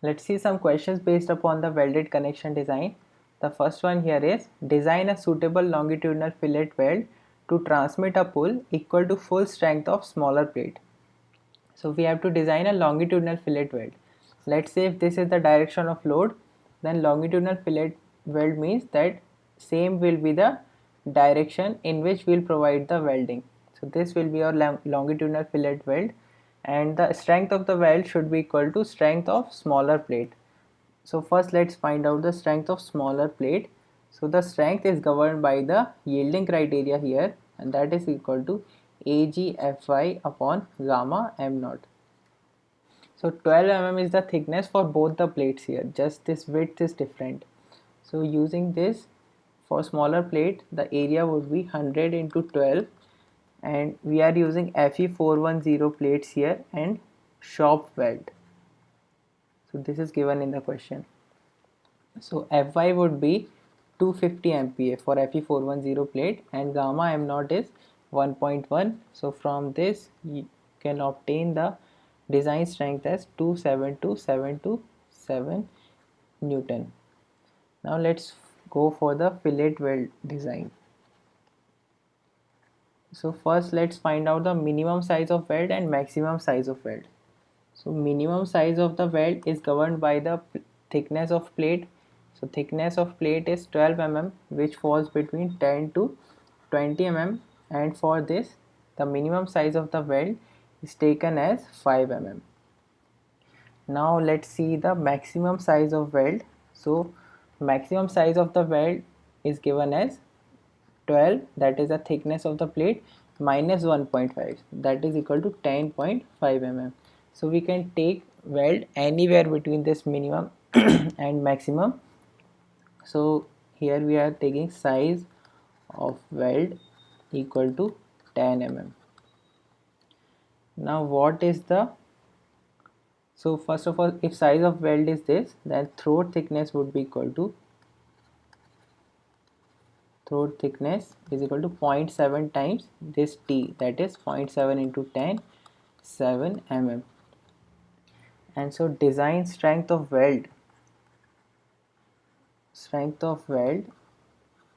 Let's see some questions based upon the welded connection design. The first one here is design a suitable longitudinal fillet weld to transmit a pull equal to full strength of smaller plate. So we have to design a longitudinal fillet weld. Let's say if this is the direction of load, then longitudinal fillet weld means that same will be the direction in which we'll provide the welding. So this will be our longitudinal fillet weld, and the strength of the weld should be equal to strength of smaller plate. So first let's find out the strength of smaller plate. So the strength is governed by the yielding criteria here, and that is equal to AgFy upon gamma m naught. So 12 mm is the thickness for both the plates here, just this width is different. So using this, for smaller plate the area would be 100 into 12, and we are using Fe410 plates here and shop weld. So this is given in the question. So Fy would be 250 MPa for Fe410 plate, and gamma m naught is 1.1. So from this you can obtain the design strength as 272,727 Newton. Now let's go for the fillet weld design. So first let's find out the minimum size of weld and maximum size of weld. So minimum size of the weld is governed by the thickness of plate. So thickness of plate is 12 mm, which falls between 10 to 20 mm, and for this the minimum size of the weld is taken as 5 mm. Now let's see the maximum size of weld. So maximum size of the weld is given as 12, that is the thickness of the plate, minus 1.5, that is equal to 10.5 mm. So we can take weld anywhere between this minimum and maximum. So here we are taking size of weld equal to 10 mm. Now what is the, so first of all, if size of weld is this, then throat thickness would be equal to, throat thickness is equal to 0.7 times this T, that is 0.7 into 10, 7 mm. And so design strength of weld,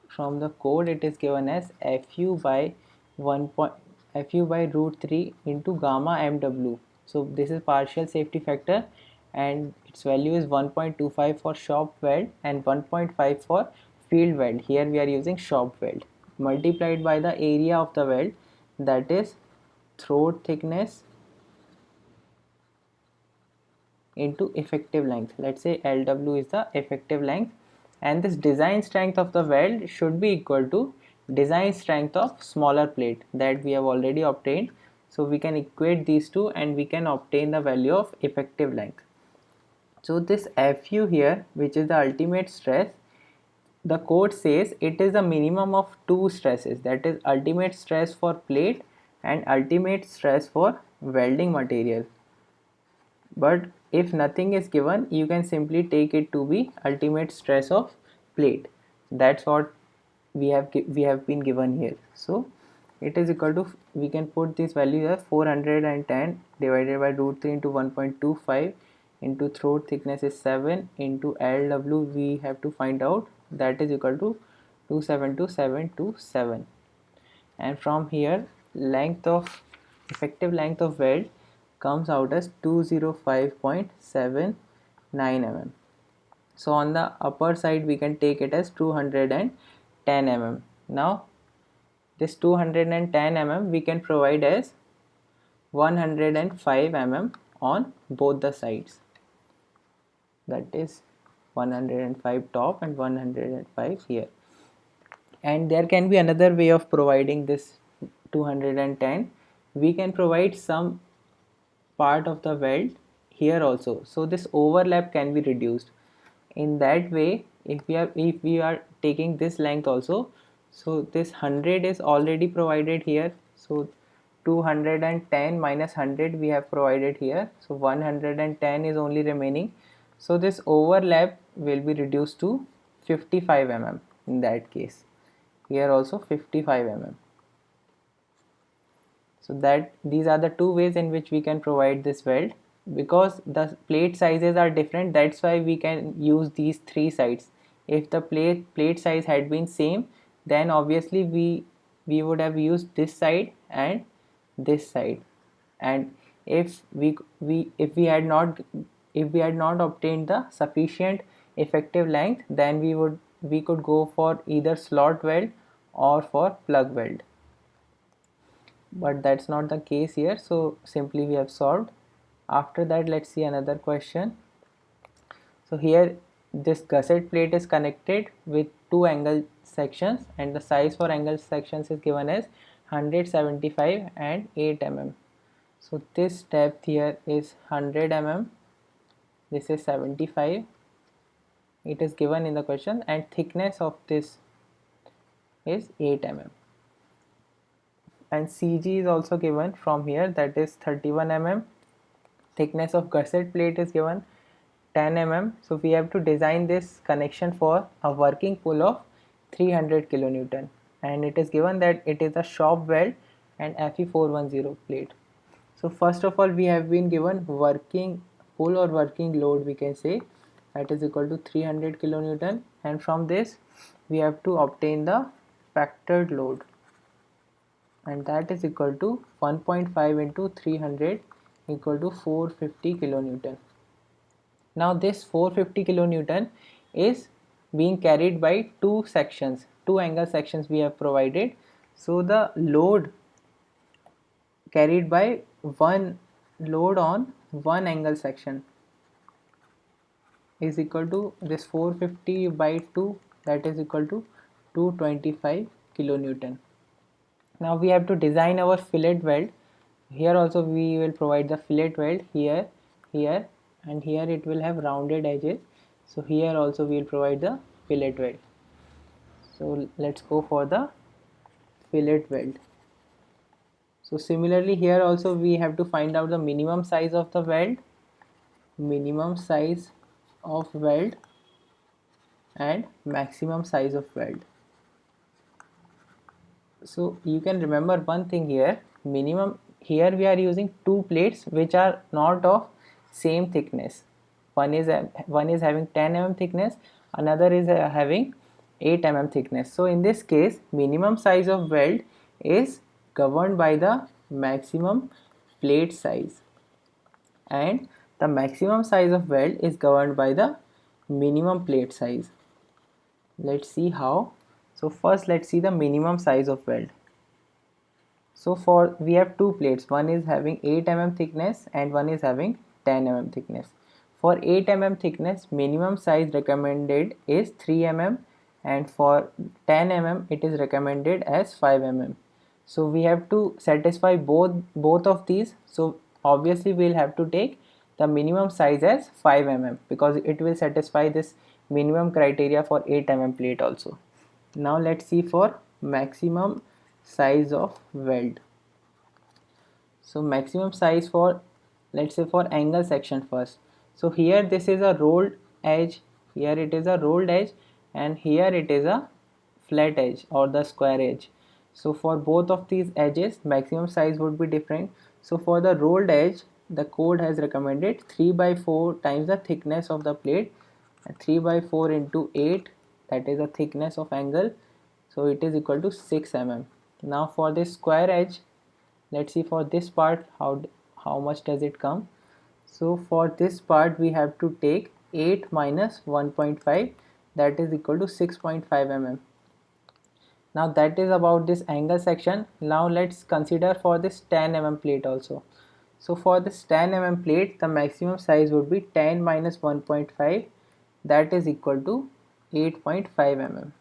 from the code it is given as Fu by Fu by root 3 into gamma mw. So this is partial safety factor, and its value is 1.25 for shop weld and 1.5 for field weld. Here we are using shop weld, multiplied by the area of the weld, that is throat thickness into effective length. Let's say Lw is the effective length, and this design strength of the weld should be equal to design strength of smaller plate that we have already obtained. So we can equate these two and we can obtain the value of effective length. So this Fu here, which is the ultimate stress, the code says it is a minimum of two stresses, that is ultimate stress for plate and ultimate stress for welding material. But if nothing is given, you can simply take it to be ultimate stress of plate. That's what we have been given here. So it is equal to, we can put this value as 410 divided by root 3 into 1.25 into throat thickness is 7 into Lw we have to find out, that is equal to 272,727. And from here effective length of weld comes out as 205.79 mm. So on the upper side we can take it as 210 mm. Now this 210 mm we can provide as 105 mm on both the sides, that is 105 top and 105 here. And there can be another way of providing this 210. We can provide some part of the weld here also, so this overlap can be reduced. In that way, if we are taking this length also, so this 100 is already provided here, so 210 minus 100 we have provided here, so 110 is only remaining. So this overlap will be reduced to 55 mm in that case. Here also 55 mm. So that these are the two ways in which we can provide this weld. because the plate sizes are different, that's why we can use these three sides. If the plate size had been same, then obviously we would have used this side and this side. And if we had not, if we had not obtained the sufficient effective length, then we could go for either slot weld or for plug weld, but that's not the case here, so simply we have solved. After that, let's see another question. So here this gusset plate is connected with two angle sections, and the size for angle sections is given as 175 and 8 mm. So this depth here is 100 mm, this is 75, it is given in the question, and thickness of this is 8 mm. And CG is also given from here, that is 31 mm. Thickness of gusset plate is given 10 mm. So we have to design this connection for a working pull of 300 kilonewton, and it is given that it is a shop weld and Fe410 plate. So first of all, we have been given working pull or working load, we can say, that is equal to 300 kilonewton, and from this we have to obtain the factored load, and that is equal to 1.5 into 300 equal to 450 kilonewton. Now this 450 kilonewton is being carried by two sections, two angle sections we have provided. So the load carried by one load on one angle section is equal to this 450 by 2, that is equal to 225 kilonewton. Now we have to design our fillet weld. Here also we will provide the fillet weld here, here, and here it will have rounded edges. So here also we will provide the fillet weld. So let's go for the fillet weld. So similarly here also we have to find out the minimum size of the weld, minimum size of weld, and maximum size of weld. So you can remember one thing here, minimum, here we are using two plates which are not of same thickness. One is having 10 mm thickness, another is having 8 mm thickness. So in this case, minimum size of weld is governed by the maximum plate size, and the maximum size of weld is governed by the minimum plate size. Let's see how. So first let's see the minimum size of weld. So for we have two plates, one is having 8 mm thickness and one is having 10 mm thickness. For 8 mm thickness, minimum size recommended is 3 mm, and for 10 mm it is recommended as 5 mm. So we have to satisfy both of these. So obviously we'll have to take the minimum size as 5 mm because it will satisfy this minimum criteria for 8 mm plate also. Now let's see for maximum size of weld. So maximum size for, let's say for angle section first. So here this is a rolled edge, here it is a rolled edge, and here it is a flat edge or the square edge. So for both of these edges maximum size would be different. So for the rolled edge, the code has recommended 3 by 4 times the thickness of the plate, and 3 by 4 into 8, that is the thickness of angle, so it is equal to 6 mm. Now for this square edge, let's see for this part how much does it come. So for this part we have to take 8 minus 1.5, that is equal to 6.5 mm. Now that is about this angle section. Now let's consider for this 10 mm plate also. So for this 10 mm plate, the maximum size would be 10 minus 1.5, that is equal to 8.5 mm.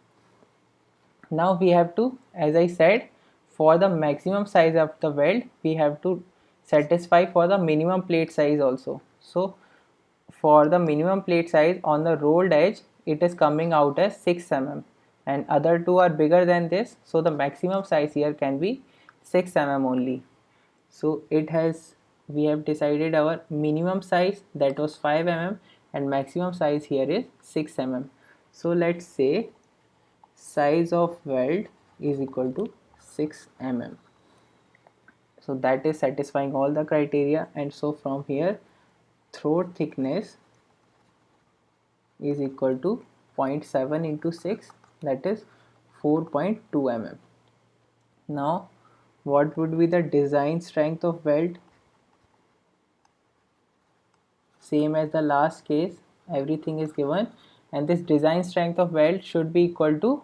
Now we have to, as I said, for the maximum size of the weld we have to satisfy for the minimum plate size also. So for the minimum plate size on the rolled edge it is coming out as 6 mm, and other two are bigger than this, so the maximum size here can be 6 mm only. So we have decided our minimum size, that was 5 mm, and maximum size here is 6 mm. So let's say size of weld is equal to 6 mm. So that is satisfying all the criteria, and so from here throat thickness is equal to 0.7 into 6, that is 4.2 mm. Now what would be the design strength of weld? Same as the last case, everything is given, and this design strength of weld should be equal to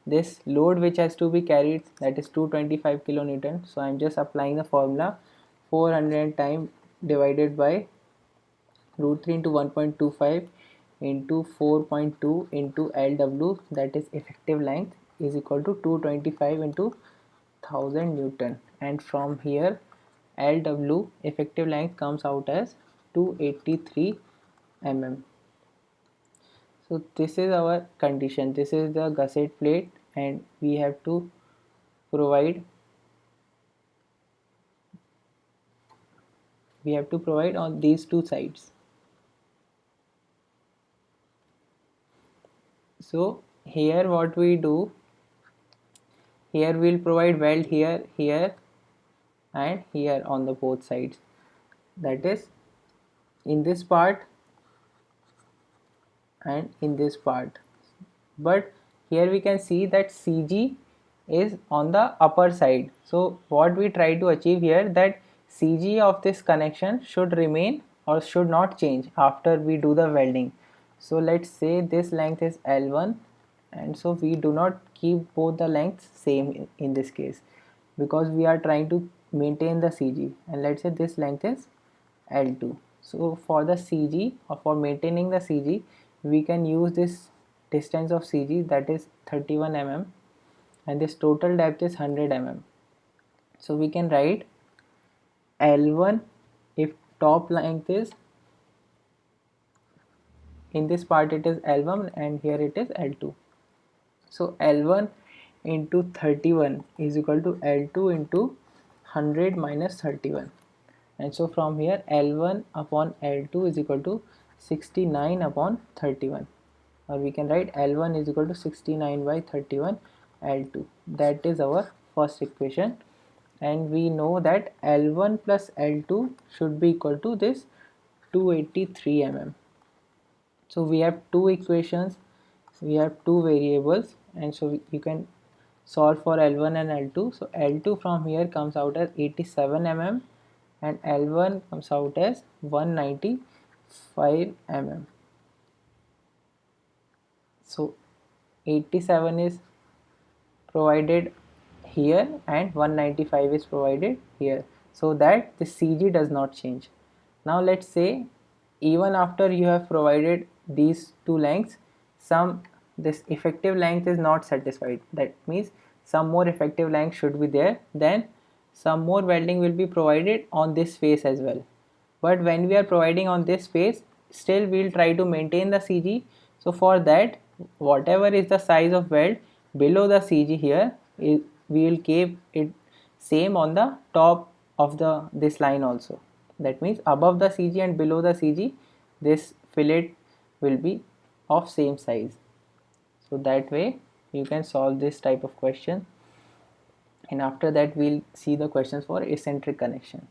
this load which has to be carried, that is 225 kilonewton. So I'm just applying the formula, 400 time divided by root 3 into 1.25 into 4.2 into Lw, that is effective length, is equal to 225 into 1000 Newton, and from here Lw effective length comes out as 283 mm. So this is our condition, this is the gusset plate, and we have to provide on these two sides. So here what we do, here we'll provide weld here, here and here on the both sides, that is in this part and in this part. But here we can see that CG is on the upper side. So what we try to achieve here, that CG of this connection should remain or should not change after we do the welding. So let's say this length is L1, and so we do not keep both the lengths same in this case, because we are trying to maintain the CG, and let's say this length is L2. So for the CG, or for maintaining the CG, we can use this distance of CG, that is 31 mm, and this total depth is 100 mm. So we can write L1, if top length is, in this part it is L1 and here it is L2. So L1 into 31 is equal to L2 into 100 minus 31. And so from here L1 upon L2 is equal to 69 upon 31, or we can write L1 is equal to 69 by 31 L2. That is our first equation, and we know that L1 plus L2 should be equal to this 283 mm. So we have two equations, we have two variables, and so you can solve for L1 and L2. So L2 from here comes out as 87 mm and L1 comes out as 195 mm. So 87 is provided here and 195 is provided here, so that the CG does not change. Now let's say even after you have provided these two lengths, this effective length is not satisfied, that means some more effective length should be there, then some more welding will be provided on this face as well. But when we are providing on this face, still we'll try to maintain the CG. So for that, whatever is the size of weld below the CG here, we will keep it same on the top of this line also. That means above the CG and below the CG, this fillet will be of same size. So that way you can solve this type of question, and after that we'll see the questions for eccentric connection.